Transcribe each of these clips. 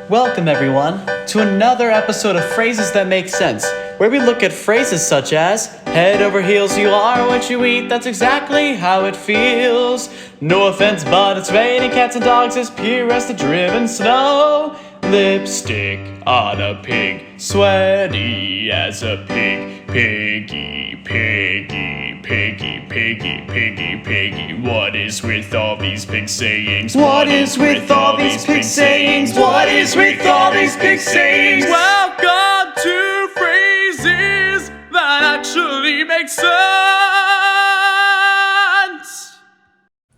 Welcome, everyone, to another episode of Phrases That Make Sense, where we look at phrases such as head over heels, you are what you eat, that's exactly how it feels. No offense, but it's raining cats and dogs as pure as the driven snow. Lipstick on a pig, sweaty as a pig. Piggy, piggy, piggy, piggy, piggy, piggy. What is with all these pig sayings? What is with all these pig sayings? What is with all these pig sayings? Welcome to Phrases That Actually Make Sense!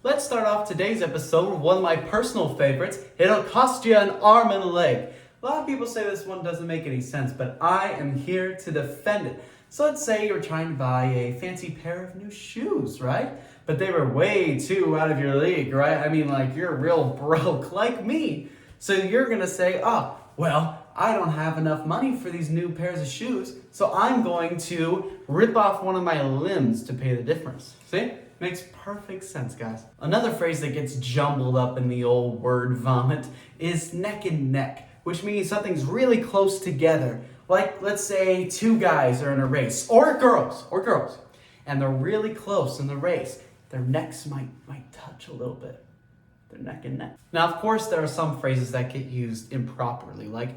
Let's start off today's episode with one of my personal favorites. It'll cost you an arm and a leg. A lot of people say this one doesn't make any sense, but I am here to defend it. So let's say you're trying to buy a fancy pair of new shoes, right? But they were way too out of your league, right? I mean, like, you're real broke, like me. So you're gonna say, well, I don't have enough money for these new pairs of shoes, so I'm going to rip off one of my limbs to pay the difference. See? Makes perfect sense, guys. Another phrase that gets jumbled up in the old word vomit is neck and neck, which means something's really close together. Like, let's say two guys are in a race, or girls, and they're really close in the race. Their necks might touch a little bit. They're neck and neck. Now, of course, there are some phrases that get used improperly, like,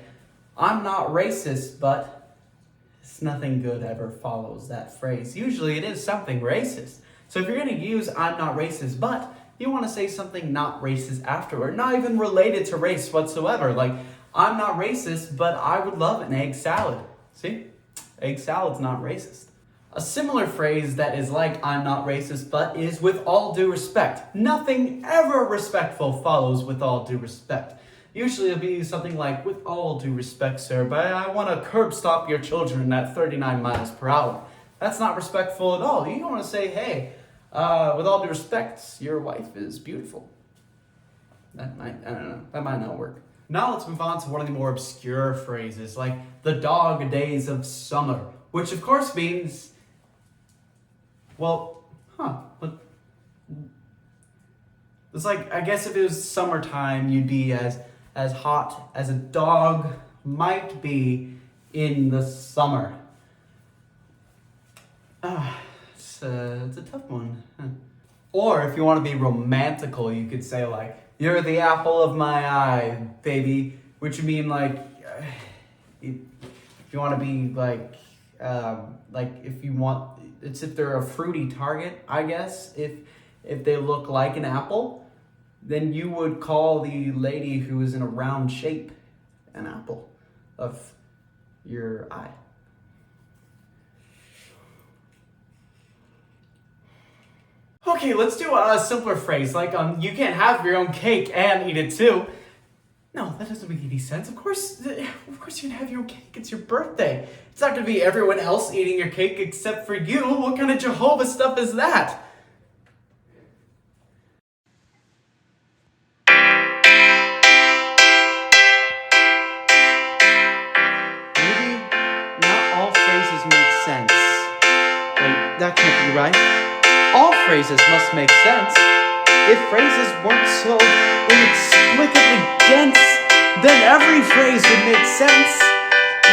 I'm not racist, but it's nothing good ever follows that phrase. Usually it is something racist. So if you're gonna use I'm not racist, but you wanna say something not racist afterward, not even related to race whatsoever, like, I'm not racist, but I would love an egg salad. See? Egg salad's not racist. A similar phrase that is like I'm not racist, but is with all due respect. Nothing ever respectful follows with all due respect. Usually it'll be something like, with all due respect, sir, but I want to curb stop your children at 39 miles per hour. That's not respectful at all. You don't want to say, hey, with all due respect, your wife is beautiful. I don't know, that might not work. Now let's move on to one of the more obscure phrases, like the dog days of summer, which of course means, well, it's like, I guess if it was summertime, you'd be as hot as a dog might be in the summer. It's a tough one. Or if you want to be romantical, you could say like, you're the apple of my eye, baby. Which would mean like, if you want to be like if you want, it's if they're a fruity target, I guess. If they look like an apple, then you would call the lady who is in a round shape an apple of your eye. Okay, let's do a simpler phrase, like you can't have your own cake and eat it too. No, that doesn't make any sense. Of course you can have your own cake. It's your birthday. It's not gonna be everyone else eating your cake except for you. What kind of Jehovah stuff is that? Maybe not all phrases make sense. Wait, that can't be right. All phrases must make sense. If phrases weren't so inexplicably dense, then every phrase would make sense.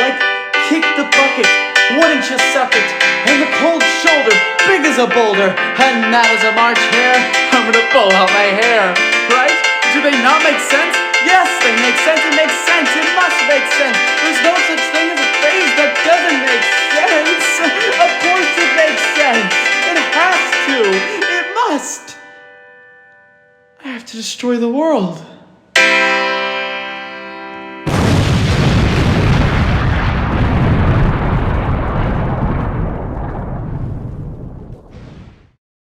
Like, kick the bucket, wouldn't you suck it? And the cold shoulder, big as a boulder, and mad as a March hare, I'm gonna pull out my hair. Right? Do they not make sense? Yes, they make sense. It makes sense. It must make sense. There's no such thing as a phrase that doesn't make sense. Of course it makes sense. It has to. It must. I have to destroy the world.